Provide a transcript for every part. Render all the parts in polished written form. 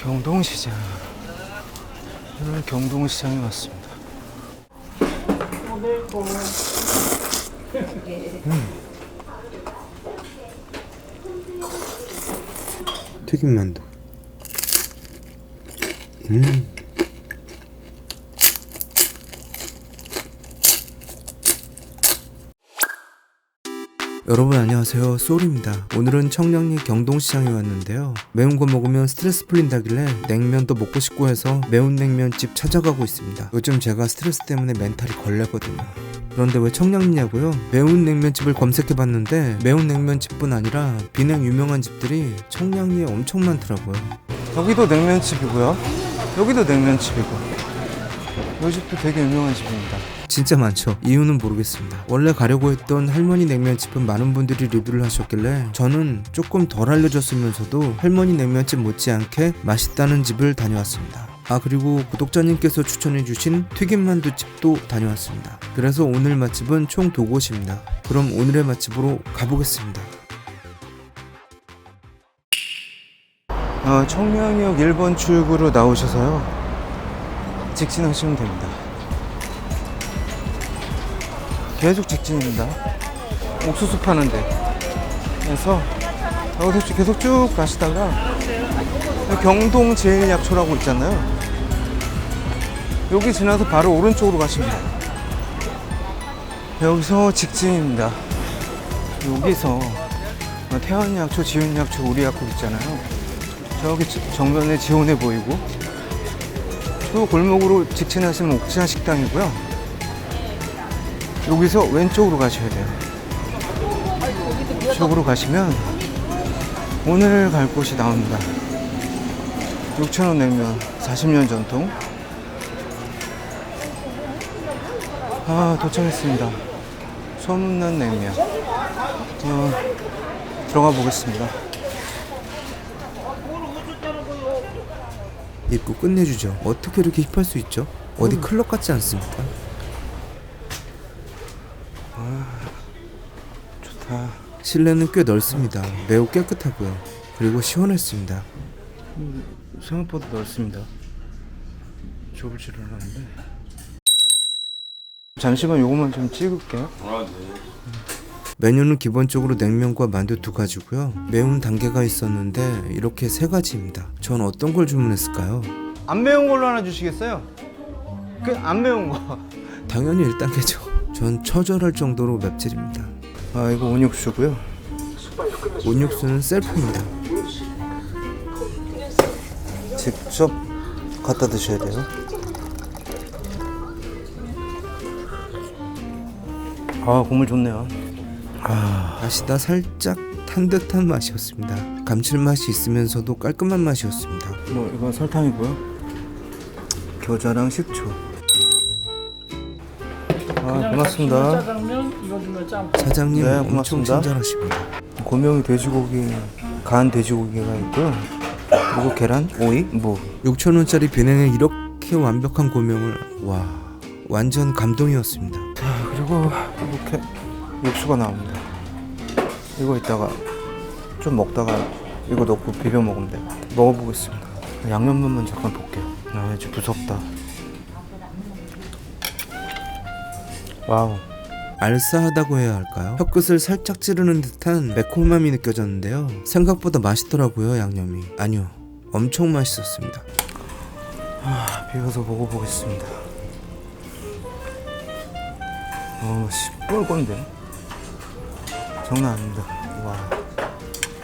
경동시장. 오늘 경동시장에 왔습니다. 튀김만두. 여러분 안녕하세요, 소울입니다. 오늘은 청량리 경동시장에 왔는데요. 매운 거 먹으면 스트레스 풀린다길래 냉면도 먹고 싶고 해서 매운 냉면집 찾아가고 있습니다. 요즘 제가 스트레스 때문에 멘탈이 걸레거든요. 그런데 왜 청량리냐고요? 매운 냉면집을 검색해봤는데 매운 냉면집뿐 아니라 비냉 유명한 집들이 청량리에 엄청 많더라고요. 여기도 냉면집이고요, 여기도 냉면집이고, 이 집도 되게 유명한 집입니다. 진짜 많죠. 이유는 모르겠습니다. 원래 가려고 했던 할머니 냉면집은 많은 분들이 리뷰를 하셨길래 저는 조금 덜 알려졌으면서도 할머니 냉면집 못지않게 맛있다는 집을 다녀왔습니다. 그리고 구독자님께서 추천해주신 튀김만두집도 다녀왔습니다. 그래서 오늘 맛집은 총 2곳입니다. 그럼 오늘의 맛집으로 가보겠습니다. 청량역 1번 출구로 나오셔서요, 직진하시면 됩니다. 계속 직진입니다. 옥수수 파는데. 그래서 여기서 계속 쭉 가시다가 경동제일약초라고 있잖아요. 여기 지나서 바로 오른쪽으로 가시면 돼요. 여기서 직진입니다. 여기서 태안약초, 지훈약초, 우리약국 있잖아요. 저기 정면에 지원해 보이고, 저 골목으로 직진하시면 옥지한 식당이고요. 여기서 왼쪽으로 가셔야 돼요. 이쪽으로 가시면 오늘 갈 곳이 나옵니다. 6,000원 냉면 40년 전통. 도착했습니다. 소문난 냉면. 들어가 보겠습니다. 입구 끝내주죠. 어떻게 이렇게 힙할 수 있죠? 어디 클럽 같지 않습니까? 좋다. 실내는 꽤 넓습니다. 매우 깨끗하고요. 그리고 시원했습니다. 생각보다 넓습니다. 좁을 줄 알았는데. 잠시만 요것만 좀 찍을게요. 메뉴는 기본적으로 냉면과 만두 2가지고요. 매운 단계가 있었는데 이렇게 3가지입니다. 전 어떤 걸 주문했을까요? 안 매운 걸로 하나 주시겠어요? 안 매운 거. 당연히 1단계죠. 전 처절할 정도로 맵찔입니다. 이거 온육수고요. 온육수는 셀프입니다. 직접 갖다 드셔야 돼요. 국물 좋네요. 맛이다 살짝 탄 듯한 맛이었습니다. 감칠맛이 있으면서도 깔끔한 맛이었습니다. 이건 설탕이고요. 겨자랑 식초. 고맙습니다. 사장님, 네, 엄청 친절하십니다. 고명이 돼지고기, 간 돼지고기가 있고요. 그리고 계란, 오이, 무. 6,000원짜리 비냉에 이렇게 완벽한 고명을, 와, 완전 감동이었습니다. 자, 그리고 이렇게 육수가 나옵니다. 이거 이따가 좀 먹다가 이거 넣고 비벼 먹으면 돼요. 먹어보겠습니다. 양념면만 잠깐 볼게요. 이제 무섭다. 와우. 알싸하다고 해야 할까요? 혀끝을 살짝 찌르는 듯한 매콤함이 느껴졌는데요. 생각보다 맛있더라고요, 양념이. 아니요, 엄청 맛있었습니다. 비벼서 먹어보겠습니다. 시뻘건데? 장난 아닙니다. 와,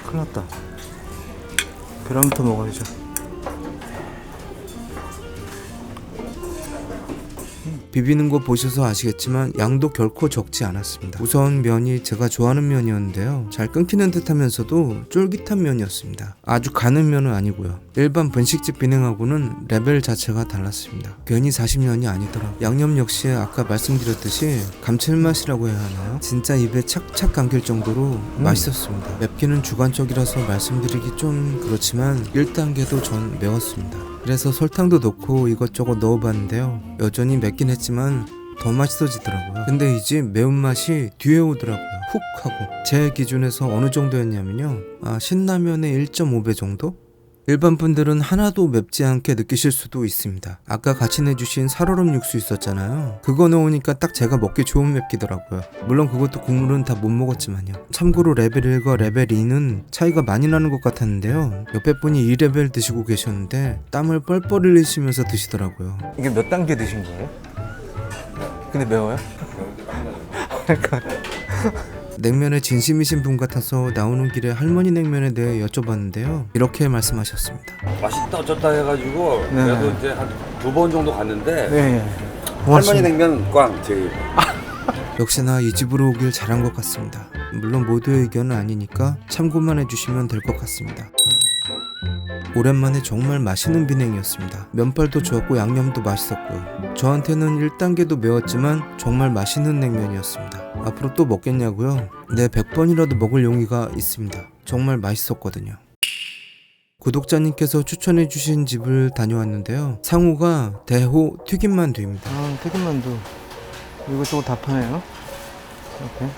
큰일 났다. 계란부터 먹어야죠. 비비는 거 보셔서 아시겠지만 양도 결코 적지 않았습니다. 우선 면이 제가 좋아하는 면이었는데요. 잘 끊기는 듯 하면서도 쫄깃한 면이었습니다. 아주 가는 면은 아니고요. 일반 분식집 비냉하고는 레벨 자체가 달랐습니다. 괜히 40년이 아니더라고요. 양념 역시 아까 말씀드렸듯이 감칠맛이라고 해야 하나요? 진짜 입에 착착 감길 정도로 맛있었습니다. 맵기는 주관적이라서 말씀드리기 좀 그렇지만 1단계도 전 매웠습니다. 그래서 설탕도 넣고 이것저것 넣어봤는데요. 여전히 맵긴 했지만 더 맛있어지더라고요. 근데 이 집 매운맛이 뒤에 오더라고요. 훅 하고. 제 기준에서 어느 정도였냐면요, 신라면의 1.5배 정도? 일반 분들은 하나도 맵지 않게 느끼실 수도 있습니다. 아까 같이 내주신 살얼음 육수 있었잖아요. 그거 넣으니까 딱 제가 먹기 좋은 맵기더라고요. 물론 그것도 국물은 다 못 먹었지만요. 참고로 레벨 1과 레벨 2는 차이가 많이 나는 것 같았는데요. 옆에 분이 2레벨 드시고 계셨는데 땀을 뻘뻘 흘리시면서 드시더라고요. 이게 몇 단계 드신 거예요? 근데 매워요? 냉면에 진심이신 분 같아서 나오는 길에 할머니 냉면에 대해 여쭤봤는데요. 이렇게 말씀하셨습니다. 맛있다 어쩌다 해가지고 네. 그래도 이제 한 2번 정도 갔는데 네. 할머니 냉면 꽝 제일. 역시나 이 집으로 오길 잘한 것 같습니다. 물론 모두의 의견은 아니니까 참고만 해주시면 될 것 같습니다. 오랜만에 정말 맛있는 비냉이었습니다. 면발도 좋았고 양념도 맛있었고요. 저한테는 1단계도 매웠지만 정말 맛있는 냉면이었습니다. 앞으로 또 먹겠냐고요? 네, 100번이라도 먹을 용의가 있습니다. 정말 맛있었거든요. 구독자님께서 추천해주신 집을 다녀왔는데요. 상호가 대호 튀김만두입니다. 아, 튀김만두. 이것저것 다 파네요. 이렇게.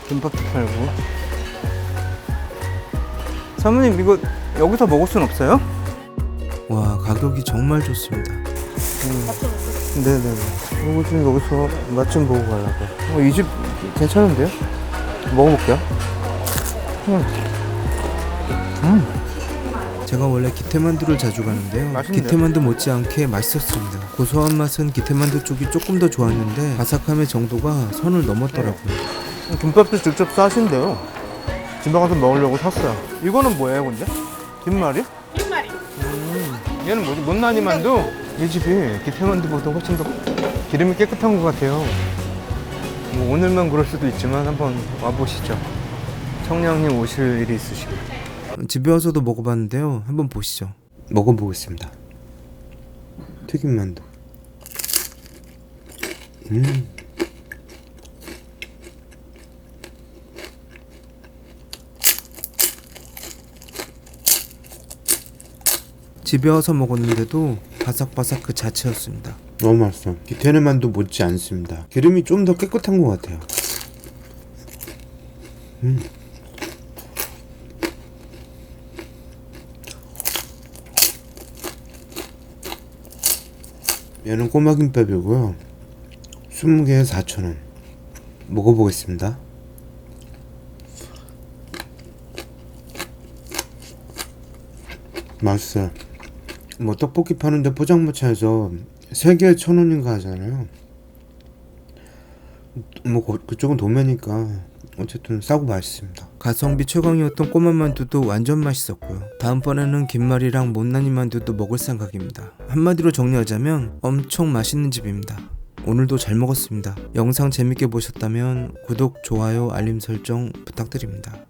김밥도 팔고. 사모님, 이거 여기서 먹을 순 없어요? 와, 가격이 정말 좋습니다. 네네네. 이거 좀 여기서 맛 좀 보고 가려고. 이 집 괜찮은데요? 먹어볼게요. 제가 원래 기태만두를 자주 가는데요. 맛있네요. 기태만두 못지않게 맛있었습니다. 고소한 맛은 기태만두 쪽이 조금 더 좋았는데 바삭함의 정도가 선을 넘었더라고요. 김밥도 직접 싸신대요. 집에 가서 먹으려고 샀어요. 이거는 뭐예요, 근데? 김말이? 김말이. 얘는 뭐지? 못난이 만두? 이 집이 기태만두보다 훨씬 더 기름이 깨끗한 것 같아요. 뭐 오늘만 그럴 수도 있지만 한번 와보시죠. 청량님 오실 일이 있으시고. 집에 와서도 먹어봤는데요. 한번 보시죠. 먹어보겠습니다. 튀김만두. 집에 와서 먹었는데도 바삭바삭 그 자체였습니다. 너무 맛있어. 기태네 만두 못지 않습니다. 기름이 좀 더 깨끗한 것 같아요. 얘는 꼬마김밥이고요. 20개에 4,000원. 먹어보겠습니다. 맛있어요. 뭐 떡볶이 파는데 포장마차에서 3개에 1,000원인가 하잖아요. 뭐 그쪽은 도매니까 어쨌든 싸고 맛있습니다. 가성비 최강이었던 꼬마만두도 완전 맛있었고요. 다음번에는 김말이랑 못난이 만두도 먹을 생각입니다. 한마디로 정리하자면 엄청 맛있는 집입니다. 오늘도 잘 먹었습니다. 영상 재밌게 보셨다면 구독, 좋아요, 알림 설정 부탁드립니다.